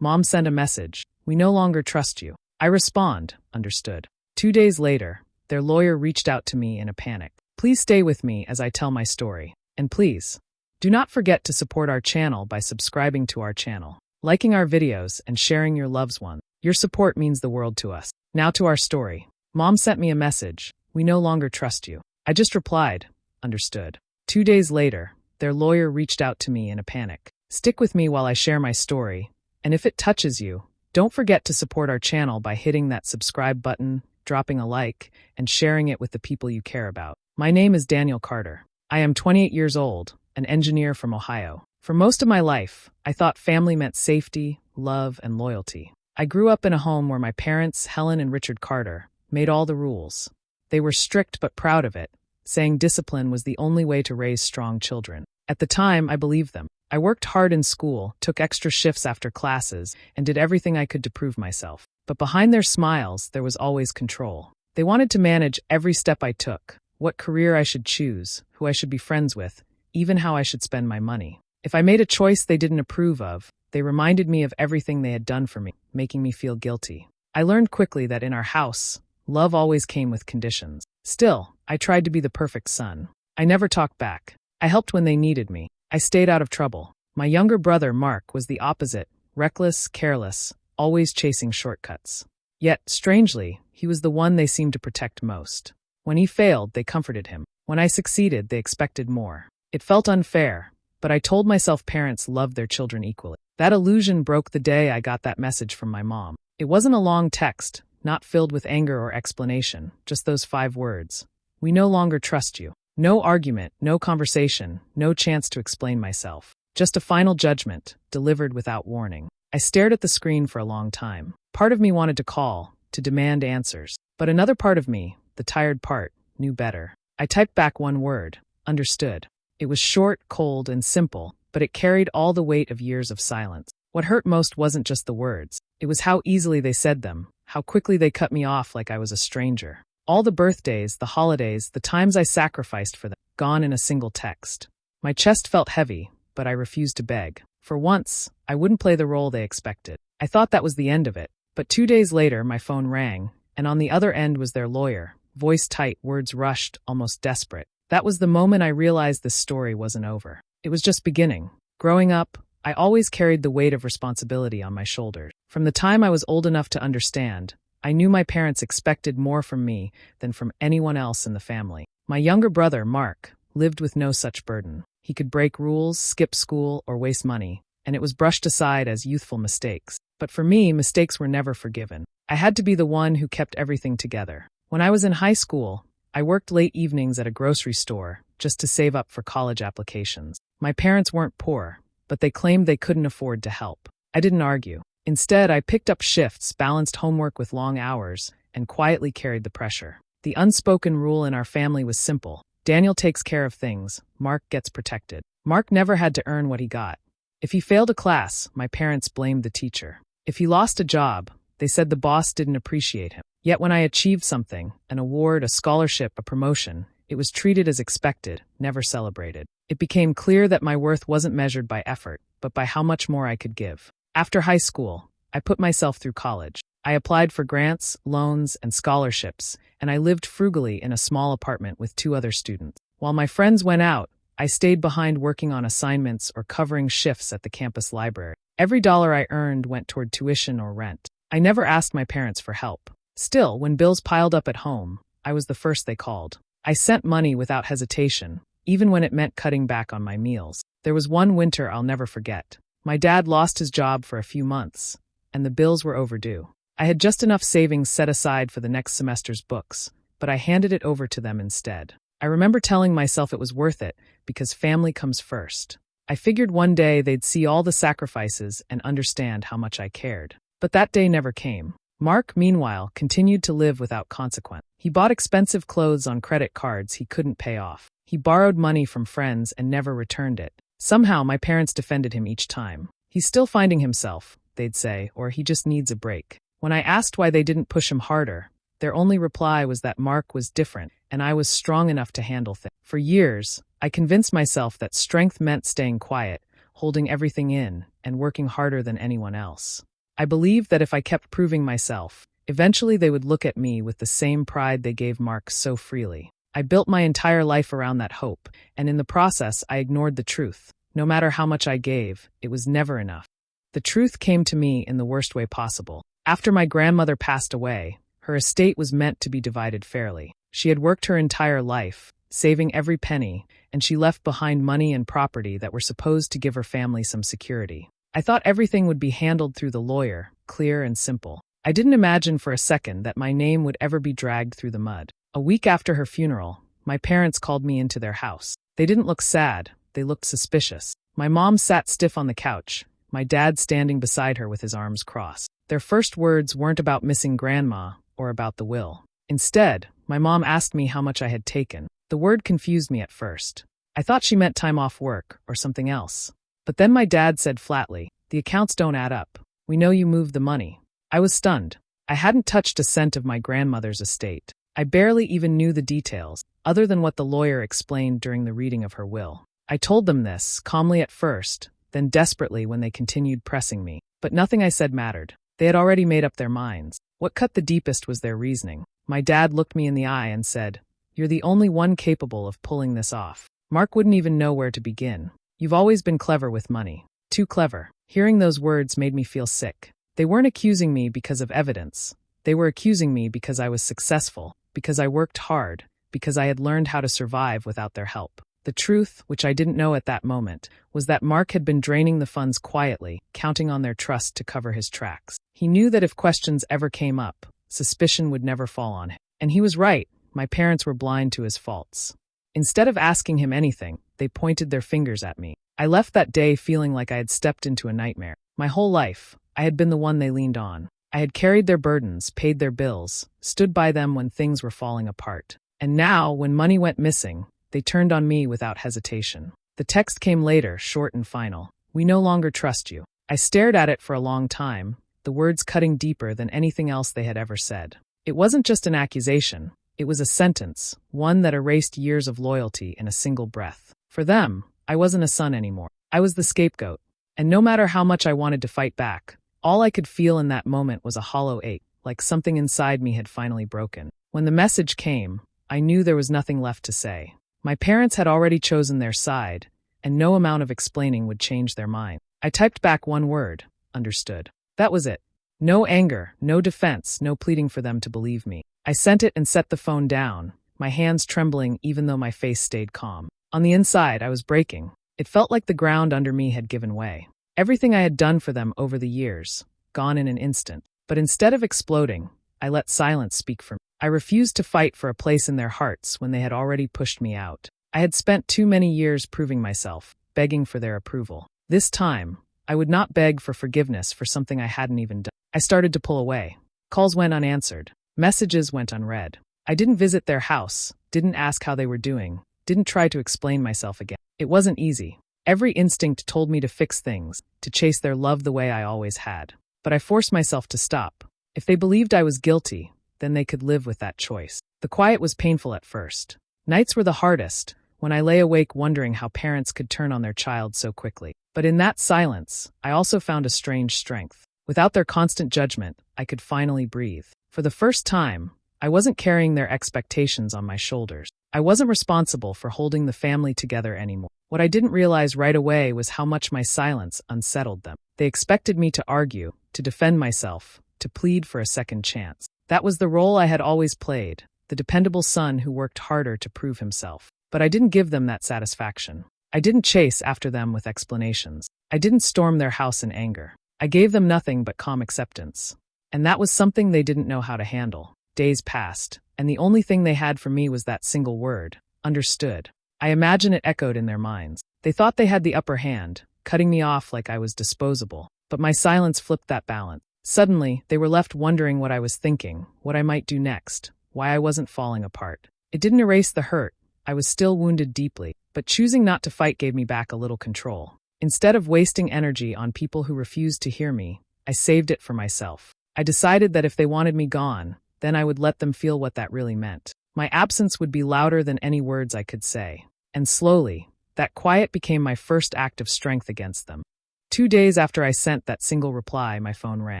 Mom sent a message. We no longer trust you. I respond, understood. 2 days later, their lawyer reached out to me in a panic. Please stay with me as I tell my story. And please, do not forget to support our channel by subscribing to our channel, liking our videos, and sharing your loved ones. Your support means the world to us. Now to our story. Mom sent me a message. We no longer trust you. I just replied, understood. 2 days later, their lawyer reached out to me in a panic. Stick with me while I share my story, and if it touches you, don't forget to support our channel by hitting that subscribe button, dropping a like, and sharing it with the people you care about. My name is Daniel Carter. I am 28 years old, an engineer from Ohio. For most of my life, I thought family meant safety, love, and loyalty. I grew up in a home where my parents, Helen and Richard Carter, made all the rules. They were strict but proud of it, saying discipline was the only way to raise strong children. At the time, I believed them. I worked hard in school, took extra shifts after classes, and did everything I could to prove myself. But behind their smiles, there was always control. They wanted to manage every step I took, what career I should choose, who I should be friends with, even how I should spend my money. If I made a choice they didn't approve of, they reminded me of everything they had done for me, making me feel guilty. I learned quickly that in our house, love always came with conditions. Still, I tried to be the perfect son. I never talked back. I helped when they needed me. I stayed out of trouble. My younger brother, Mark, was the opposite, reckless, careless, always chasing shortcuts. Yet, strangely, he was the one they seemed to protect most. When he failed, they comforted him. When I succeeded, they expected more. It felt unfair, but I told myself parents loved their children equally. That illusion broke the day I got that message from my mom. It wasn't a long text, not filled with anger or explanation, just those 5 words. We no longer trust you. No argument, no conversation, no chance to explain myself. Just a final judgment, delivered without warning. I stared at the screen for a long time. Part of me wanted to call, to demand answers. But another part of me, the tired part, knew better. I typed back one word, understood. It was short, cold, and simple, but it carried all the weight of years of silence. What hurt most wasn't just the words. It was how easily they said them, how quickly they cut me off like I was a stranger. All the birthdays, the holidays, the times I sacrificed for them, gone in a single text. My chest felt heavy, but I refused to beg. For once, I wouldn't play the role they expected. I thought that was the end of it. But 2 days later, my phone rang, and on the other end was their lawyer, voice tight, words rushed, almost desperate. That was the moment I realized this story wasn't over. It was just beginning. Growing up, I always carried the weight of responsibility on my shoulders. From the time I was old enough to understand, I knew my parents expected more from me than from anyone else in the family. My younger brother, Mark, lived with no such burden. He could break rules, skip school, or waste money, and it was brushed aside as youthful mistakes. But for me, mistakes were never forgiven. I had to be the one who kept everything together. When I was in high school, I worked late evenings at a grocery store just to save up for college applications. My parents weren't poor, but they claimed they couldn't afford to help. I didn't argue. Instead, I picked up shifts, balanced homework with long hours, and quietly carried the pressure. The unspoken rule in our family was simple. Daniel takes care of things, Mark gets protected. Mark never had to earn what he got. If he failed a class, my parents blamed the teacher. If he lost a job, they said the boss didn't appreciate him. Yet when I achieved something, an award, a scholarship, a promotion, it was treated as expected, never celebrated. It became clear that my worth wasn't measured by effort, but by how much more I could give. After high school, I put myself through college. I applied for grants, loans, and scholarships, and I lived frugally in a small apartment with 2 other students. While my friends went out, I stayed behind working on assignments or covering shifts at the campus library. Every dollar I earned went toward tuition or rent. I never asked my parents for help. Still, when bills piled up at home, I was the first they called. I sent money without hesitation, even when it meant cutting back on my meals. There was one winter I'll never forget. My dad lost his job for a few months, and the bills were overdue. I had just enough savings set aside for the next semester's books, but I handed it over to them instead. I remember telling myself it was worth it because family comes first. I figured one day they'd see all the sacrifices and understand how much I cared. But that day never came. Mark, meanwhile, continued to live without consequence. He bought expensive clothes on credit cards he couldn't pay off. He borrowed money from friends and never returned it. Somehow, my parents defended him each time. He's still finding himself, they'd say, or he just needs a break. When I asked why they didn't push him harder, their only reply was that Mark was different and I was strong enough to handle things. For years, I convinced myself that strength meant staying quiet, holding everything in, and working harder than anyone else. I believed that if I kept proving myself, eventually they would look at me with the same pride they gave Mark so freely. I built my entire life around that hope, and in the process I ignored the truth. No matter how much I gave, it was never enough. The truth came to me in the worst way possible. After my grandmother passed away, her estate was meant to be divided fairly. She had worked her entire life, saving every penny, and she left behind money and property that were supposed to give her family some security. I thought everything would be handled through the lawyer, clear and simple. I didn't imagine for a second that my name would ever be dragged through the mud. A week after her funeral, my parents called me into their house. They didn't look sad, they looked suspicious. My mom sat stiff on the couch, my dad standing beside her with his arms crossed. Their first words weren't about missing grandma or about the will. Instead, my mom asked me how much I had taken. The word confused me at first. I thought she meant time off work or something else. But then my dad said flatly, "The accounts don't add up. We know you moved the money." I was stunned. I hadn't touched a cent of my grandmother's estate. I barely even knew the details, other than what the lawyer explained during the reading of her will. I told them this, calmly at first, then desperately when they continued pressing me. But nothing I said mattered. They had already made up their minds. What cut the deepest was their reasoning. My dad looked me in the eye and said, "You're the only one capable of pulling this off. Mark wouldn't even know where to begin. You've always been clever with money. Too clever." Hearing those words made me feel sick. They weren't accusing me because of evidence. They were accusing me because I was successful, because I worked hard, because I had learned how to survive without their help. The truth, which I didn't know at that moment, was that Mark had been draining the funds quietly, counting on their trust to cover his tracks. He knew that if questions ever came up, suspicion would never fall on him. And he was right. My parents were blind to his faults. Instead of asking him anything, they pointed their fingers at me. I left that day feeling like I had stepped into a nightmare. My whole life, I had been the one they leaned on. I had carried their burdens, paid their bills, stood by them when things were falling apart. And now, when money went missing, they turned on me without hesitation. The text came later, short and final. "We no longer trust you." I stared at it for a long time, the words cutting deeper than anything else they had ever said. It wasn't just an accusation. It was a sentence, one that erased years of loyalty in a single breath. For them, I wasn't a son anymore. I was the scapegoat. And no matter how much I wanted to fight back, all I could feel in that moment was a hollow ache, like something inside me had finally broken. When the message came, I knew there was nothing left to say. My parents had already chosen their side, and no amount of explaining would change their mind. I typed back one word, "Understood." That was it. No anger, no defense, no pleading for them to believe me. I sent it and set the phone down, my hands trembling even though my face stayed calm. On the inside, I was breaking. It felt like the ground under me had given way. Everything I had done for them over the years, gone in an instant. But instead of exploding, I let silence speak for me. I refused to fight for a place in their hearts when they had already pushed me out. I had spent too many years proving myself, begging for their approval. This time, I would not beg for forgiveness for something I hadn't even done. I started to pull away. Calls went unanswered. Messages went unread. I didn't visit their house, didn't ask how they were doing, didn't try to explain myself again. It wasn't easy. Every instinct told me to fix things, to chase their love the way I always had. But I forced myself to stop. If they believed I was guilty, then they could live with that choice. The quiet was painful at first. Nights were the hardest, when I lay awake wondering how parents could turn on their child so quickly. But in that silence, I also found a strange strength. Without their constant judgment, I could finally breathe. For the first time, I wasn't carrying their expectations on my shoulders. I wasn't responsible for holding the family together anymore. What I didn't realize right away was how much my silence unsettled them. They expected me to argue, to defend myself, to plead for a second chance. That was the role I had always played, the dependable son who worked harder to prove himself. But I didn't give them that satisfaction. I didn't chase after them with explanations. I didn't storm their house in anger. I gave them nothing but calm acceptance. And that was something they didn't know how to handle. Days passed, and the only thing they had for me was that single word, "Understood." I imagine it echoed in their minds. They thought they had the upper hand, cutting me off like I was disposable. But my silence flipped that balance. Suddenly, they were left wondering what I was thinking, what I might do next, why I wasn't falling apart. It didn't erase the hurt. I was still wounded deeply, but choosing not to fight gave me back a little control. Instead of wasting energy on people who refused to hear me, I saved it for myself. I decided that if they wanted me gone, then I would let them feel what that really meant. My absence would be louder than any words I could say. And slowly, That quiet became my first act of strength against them. 2 days after I sent that single reply, my phone rang.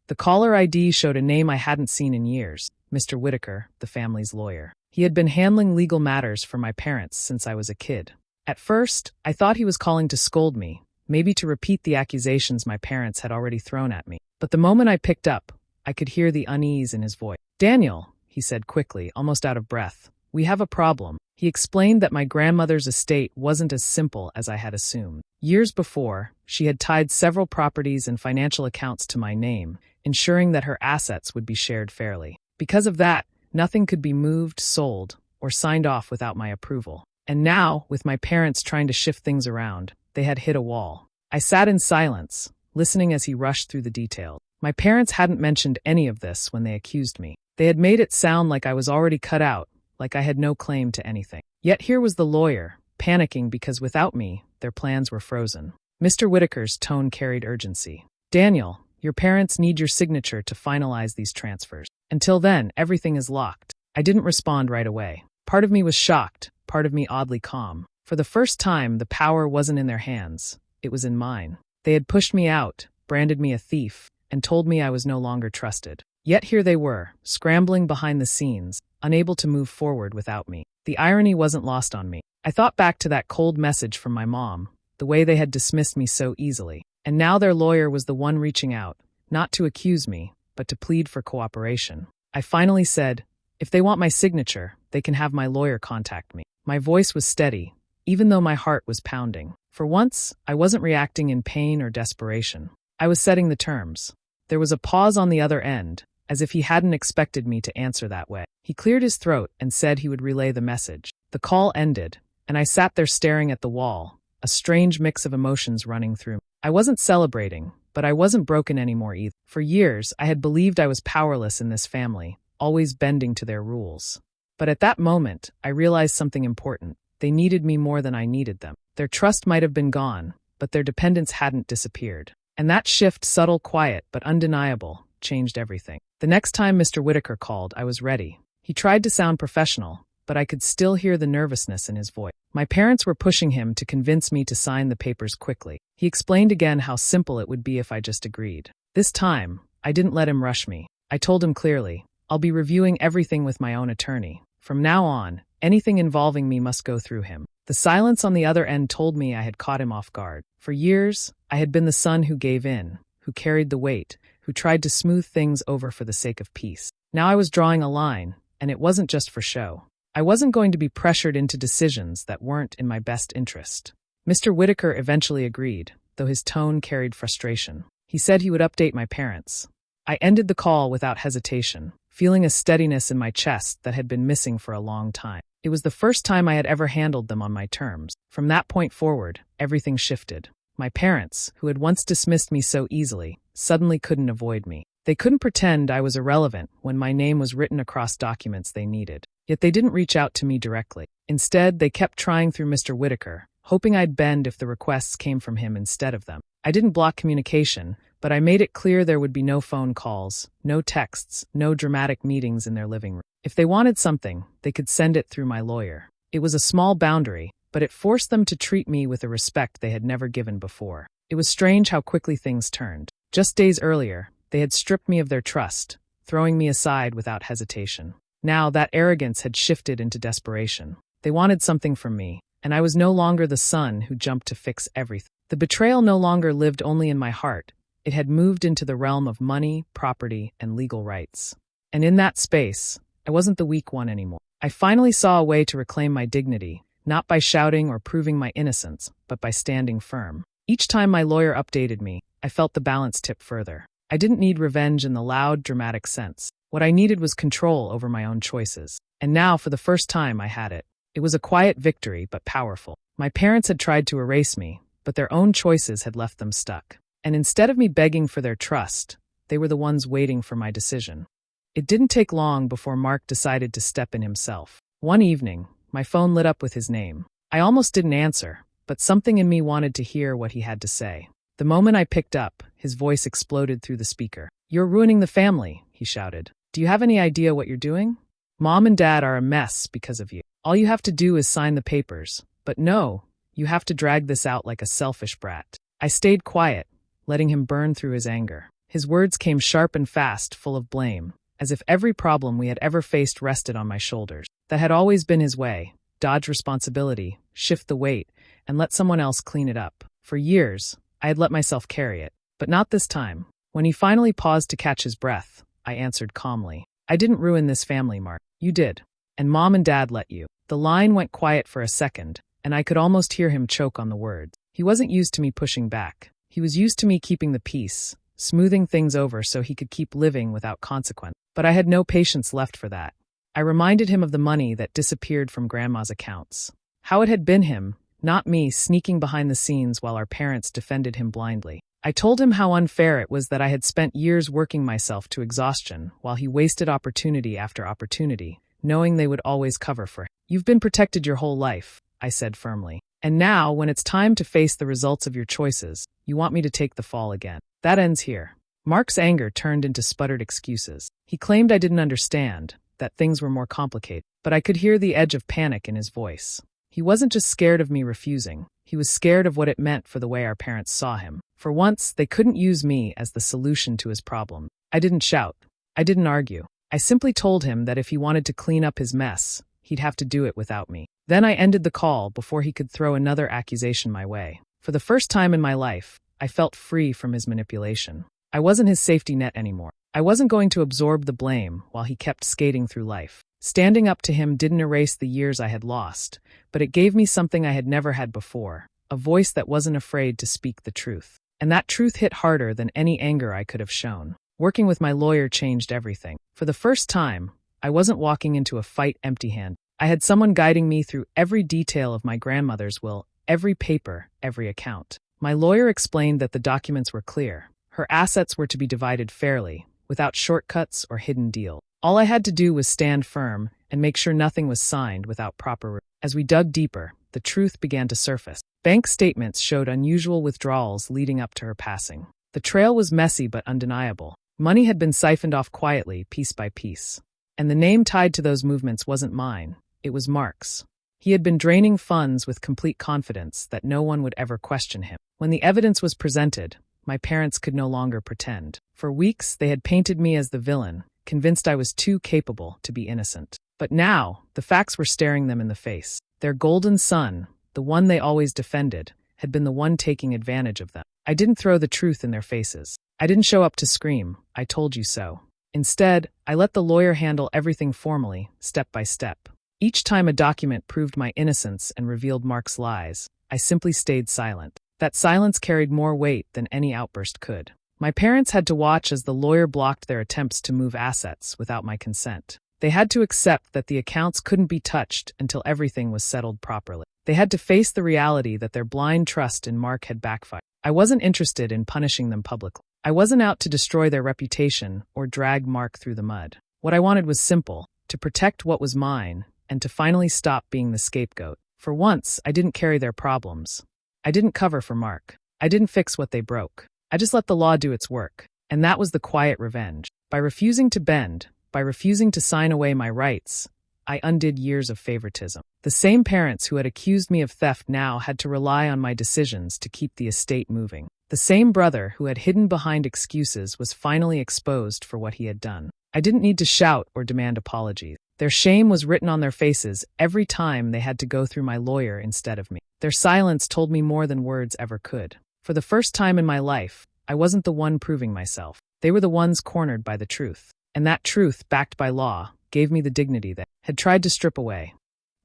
The caller ID showed a name I hadn't seen in years, Mr. Whitaker, the family's lawyer. He had been handling legal matters for my parents since I was a kid. At first, I thought he was calling to scold me, maybe to repeat the accusations my parents had already thrown at me. But the moment I picked up, I could hear the unease in his voice. "Daniel," he said quickly, almost out of breath, "we have a problem." He explained that my grandmother's estate wasn't as simple as I had assumed. Years before, she had tied several properties and financial accounts to my name, ensuring that her assets would be shared fairly. Because of that, nothing could be moved, sold, or signed off without my approval. And now, with my parents trying to shift things around, they had hit a wall. I sat in silence, listening as he rushed through the details. My parents hadn't mentioned any of this when they accused me. They had made it sound like I was already cut out, like I had no claim to anything. Yet here was the lawyer, panicking because without me, their plans were frozen. Mr. Whitaker's tone carried urgency. "Daniel, your parents need your signature to finalize these transfers. Until then, everything is locked." I didn't respond right away. Part of me was shocked, part of me oddly calm. For the first time, the power wasn't in their hands. It was in mine. They had pushed me out, branded me a thief, and told me I was no longer trusted. Yet here they were, scrambling behind the scenes, unable to move forward without me. The irony wasn't lost on me. I thought back to that cold message from my mom, the way they had dismissed me so easily. And now their lawyer was the one reaching out, not to accuse me, but to plead for cooperation. I finally said, "If they want my signature, they can have my lawyer contact me." My voice was steady, even though my heart was pounding. For once, I wasn't reacting in pain or desperation. I was setting the terms. There was a pause on the other end, as if he hadn't expected me to answer that way. He cleared his throat and said he would relay the message. The call ended, and I sat there staring at the wall, a strange mix of emotions running through me. I wasn't celebrating, but I wasn't broken anymore either. For years, I had believed I was powerless in this family, always bending to their rules. But at that moment, I realized something important. They needed me more than I needed them. Their trust might have been gone, but their dependence hadn't disappeared. And that shift, subtle, quiet, but undeniable, changed everything. The next time Mr. Whitaker called, I was ready. He tried to sound professional, but I could still hear the nervousness in his voice. My parents were pushing him to convince me to sign the papers quickly. He explained again how simple it would be if I just agreed. This time, I didn't let him rush me. I told him clearly, "I'll be reviewing everything with my own attorney. From now on, anything involving me must go through him." The silence on the other end told me I had caught him off guard. For years, I had been the son who gave in, who carried the weight, who tried to smooth things over for the sake of peace. Now I was drawing a line, and it wasn't just for show. I wasn't going to be pressured into decisions that weren't in my best interest. Mr. Whitaker eventually agreed, though his tone carried frustration. He said he would update my parents. I ended the call without hesitation, feeling a steadiness in my chest that had been missing for a long time. It was the first time I had ever handled them on my terms. From that point forward, everything shifted. My parents, who had once dismissed me so easily, suddenly couldn't avoid me. They couldn't pretend I was irrelevant when my name was written across documents they needed. Yet they didn't reach out to me directly. Instead, they kept trying through Mr. Whitaker, hoping I'd bend if the requests came from him instead of them. I didn't block communication, but I made it clear there would be no phone calls, no texts, no dramatic meetings in their living room. If they wanted something, they could send it through my lawyer. It was a small boundary, but it forced them to treat me with a respect they had never given before. It was strange how quickly things turned. Just days earlier, they had stripped me of their trust, throwing me aside without hesitation. Now, that arrogance had shifted into desperation. They wanted something from me, and I was no longer the son who jumped to fix everything. The betrayal no longer lived only in my heart. It had moved into the realm of money, property, and legal rights. And in that space, I wasn't the weak one anymore. I finally saw a way to reclaim my dignity, not by shouting or proving my innocence, but by standing firm. Each time my lawyer updated me, I felt the balance tip further. I didn't need revenge in the loud, dramatic sense. What I needed was control over my own choices. And now, for the first time, I had it. It was a quiet victory, but powerful. My parents had tried to erase me, but their own choices had left them stuck. And instead of me begging for their trust, they were the ones waiting for my decision. It didn't take long before Mark decided to step in himself. One evening, my phone lit up with his name. I almost didn't answer, but something in me wanted to hear what he had to say. The moment I picked up, his voice exploded through the speaker. "You're ruining the family," he shouted. "Do you have any idea what you're doing? Mom and Dad are a mess because of you. All you have to do is sign the papers. But no, You have to drag this out like a selfish brat." I stayed quiet, letting him burn through his anger. His words came sharp and fast, full of blame, as if every problem we had ever faced rested on my shoulders. That had always been his way: dodge responsibility, shift the weight, and let someone else clean it up. For years, I had let myself carry it, but not this time. When he finally paused to catch his breath, I answered calmly, "I didn't ruin this family, Mark. You did. And Mom and Dad let you." The line went quiet for a second, and I could almost hear him choke on the words. He wasn't used to me pushing back. He was used to me keeping the peace, smoothing things over so he could keep living without consequence. But I had no patience left for that. I reminded him of the money that disappeared from Grandma's accounts. How it had been him, not me, sneaking behind the scenes while our parents defended him blindly. I told him how unfair it was that I had spent years working myself to exhaustion while he wasted opportunity after opportunity, knowing they would always cover for him. "You've been protected your whole life," I said firmly. "And now, when it's time to face the results of your choices, you want me to take the fall again. That ends here." Mark's anger turned into sputtered excuses. He claimed I didn't understand, that things were more complicated, but I could hear the edge of panic in his voice. He wasn't just scared of me refusing. He was scared of what it meant for the way our parents saw him. For once, they couldn't use me as the solution to his problem. I didn't shout. I didn't argue. I simply told him that if he wanted to clean up his mess, he'd have to do it without me. Then I ended the call before he could throw another accusation my way. For the first time in my life, I felt free from his manipulation. I wasn't his safety net anymore. I wasn't going to absorb the blame while he kept skating through life. Standing up to him didn't erase the years I had lost, but it gave me something I had never had before, a voice that wasn't afraid to speak the truth. And that truth hit harder than any anger I could have shown. Working with my lawyer changed everything. For the first time, I wasn't walking into a fight empty-handed. I had someone guiding me through every detail of my grandmother's will, every paper, every account. My lawyer explained that the documents were clear. Her assets were to be divided fairly, without shortcuts or hidden deals. All I had to do was stand firm and make sure nothing was signed without proper. As we dug deeper, the truth began to surface. Bank statements showed unusual withdrawals leading up to her passing. The trail was messy but undeniable. Money had been siphoned off quietly, piece by piece. And the name tied to those movements wasn't mine. It was Mark's. He had been draining funds with complete confidence that no one would ever question him. When the evidence was presented, my parents could no longer pretend. For weeks, they had painted me as the villain, convinced I was too capable to be innocent. But now, the facts were staring them in the face. Their golden son, the one they always defended, had been the one taking advantage of them. I didn't throw the truth in their faces. I didn't show up to scream, "I told you so." Instead, I let the lawyer handle everything formally, step by step. Each time a document proved my innocence and revealed Mark's lies, I simply stayed silent. That silence carried more weight than any outburst could. My parents had to watch as the lawyer blocked their attempts to move assets without my consent. They had to accept that the accounts couldn't be touched until everything was settled properly. They had to face the reality that their blind trust in Mark had backfired. I wasn't interested in punishing them publicly. I wasn't out to destroy their reputation or drag Mark through the mud. What I wanted was simple: to protect what was mine and to finally stop being the scapegoat. For once, I didn't carry their problems. I didn't cover for Mark. I didn't fix what they broke. I just let the law do its work. And that was the quiet revenge. By refusing to bend, by refusing to sign away my rights, I undid years of favoritism. The same parents who had accused me of theft now had to rely on my decisions to keep the estate moving. The same brother who had hidden behind excuses was finally exposed for what he had done. I didn't need to shout or demand apologies. Their shame was written on their faces every time they had to go through my lawyer instead of me. Their silence told me more than words ever could. For the first time in my life, I wasn't the one proving myself. They were the ones cornered by the truth. And that truth, backed by law, gave me the dignity that had tried to strip away.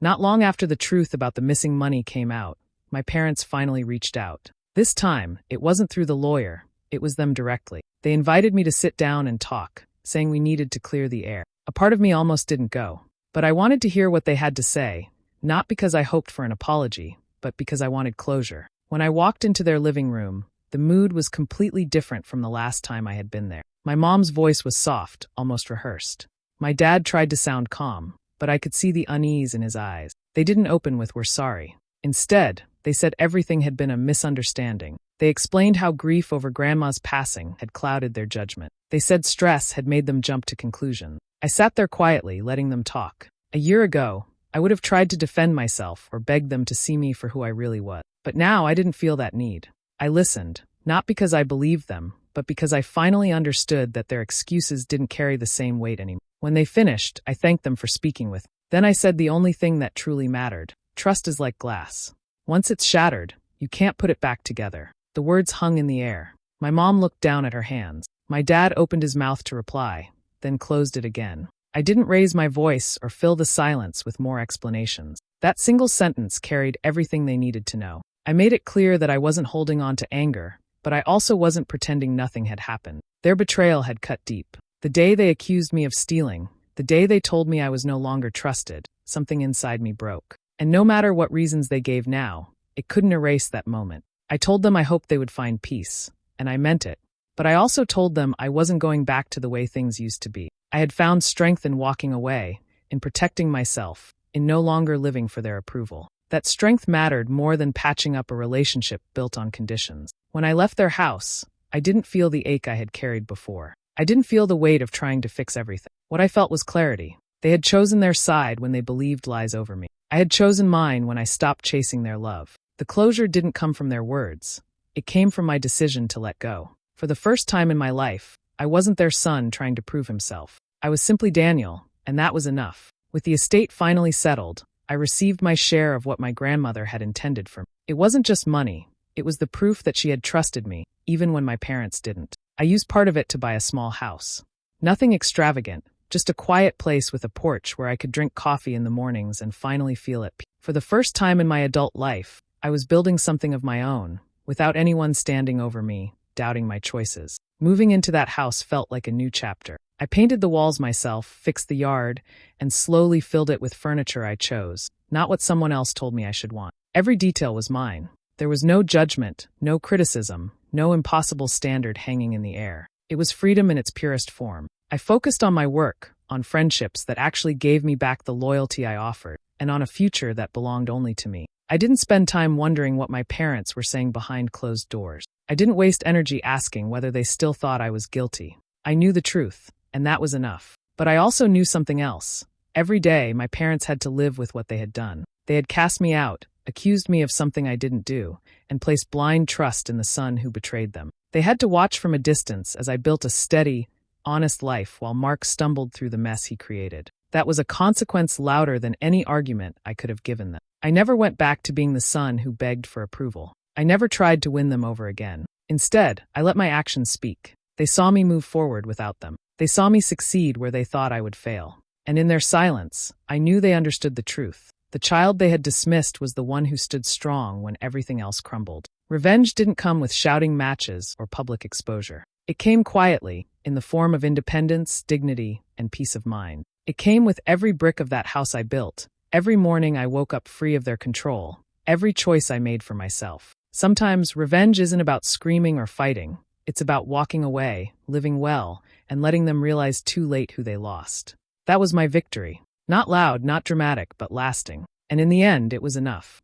Not long after the truth about the missing money came out, my parents finally reached out. This time, it wasn't through the lawyer, it was them directly. They invited me to sit down and talk, saying we needed to clear the air. A part of me almost didn't go, but I wanted to hear what they had to say, not because I hoped for an apology, but because I wanted closure. When I walked into their living room, the mood was completely different from the last time I had been there. My mom's voice was soft, almost rehearsed. My dad tried to sound calm, but I could see the unease in his eyes. They didn't open with "we're sorry." Instead, they said everything had been a misunderstanding. They explained how grief over Grandma's passing had clouded their judgment. They said stress had made them jump to conclusions. I sat there quietly, letting them talk. A year ago, I would have tried to defend myself or begged them to see me for who I really was. But now I didn't feel that need. I listened, not because I believed them, but because I finally understood that their excuses didn't carry the same weight anymore. When they finished, I thanked them for speaking with me. Then I said the only thing that truly mattered. Trust is like glass. Once it's shattered, you can't put it back together. The words hung in the air. My mom looked down at her hands. My dad opened his mouth to reply, then closed it again. I didn't raise my voice or fill the silence with more explanations. That single sentence carried everything they needed to know. I made it clear that I wasn't holding on to anger, but I also wasn't pretending nothing had happened. Their betrayal had cut deep. The day they accused me of stealing, the day they told me I was no longer trusted, something inside me broke. And no matter what reasons they gave now, it couldn't erase that moment. I told them I hoped they would find peace, and I meant it. But I also told them I wasn't going back to the way things used to be. I had found strength in walking away, in protecting myself, in no longer living for their approval. That strength mattered more than patching up a relationship built on conditions. When I left their house, I didn't feel the ache I had carried before. I didn't feel the weight of trying to fix everything. What I felt was clarity. They had chosen their side when they believed lies over me. I had chosen mine when I stopped chasing their love. The closure didn't come from their words. It came from my decision to let go. For the first time in my life, I wasn't their son trying to prove himself. I was simply Daniel, and that was enough. With the estate finally settled, I received my share of what my grandmother had intended for me. It wasn't just money. It was the proof that she had trusted me, even when my parents didn't. I used part of it to buy a small house. Nothing extravagant, just a quiet place with a porch where I could drink coffee in the mornings and finally feel at peace. For the first time in my adult life, I was building something of my own, without anyone standing over me, doubting my choices. Moving into that house felt like a new chapter. I painted the walls myself, fixed the yard, and slowly filled it with furniture I chose, not what someone else told me I should want. Every detail was mine. There was no judgment, no criticism, no impossible standard hanging in the air. It was freedom in its purest form. I focused on my work, on friendships that actually gave me back the loyalty I offered, and on a future that belonged only to me. I didn't spend time wondering what my parents were saying behind closed doors. I didn't waste energy asking whether they still thought I was guilty. I knew the truth, and that was enough. But I also knew something else. Every day, my parents had to live with what they had done. They had cast me out, accused me of something I didn't do, and placed blind trust in the son who betrayed them. They had to watch from a distance as I built a steady, honest life while Mark stumbled through the mess he created. That was a consequence louder than any argument I could have given them. I never went back to being the son who begged for approval. I never tried to win them over again. Instead, I let my actions speak. They saw me move forward without them. They saw me succeed where they thought I would fail. And in their silence, I knew they understood the truth. The child they had dismissed was the one who stood strong when everything else crumbled. Revenge didn't come with shouting matches or public exposure. It came quietly, in the form of independence, dignity, and peace of mind. It came with every brick of that house I built. Every morning I woke up free of their control. Every choice I made for myself. Sometimes revenge isn't about screaming or fighting. It's about walking away, living well, and letting them realize too late who they lost. That was my victory. Not loud, not dramatic, but lasting. And in the end, it was enough.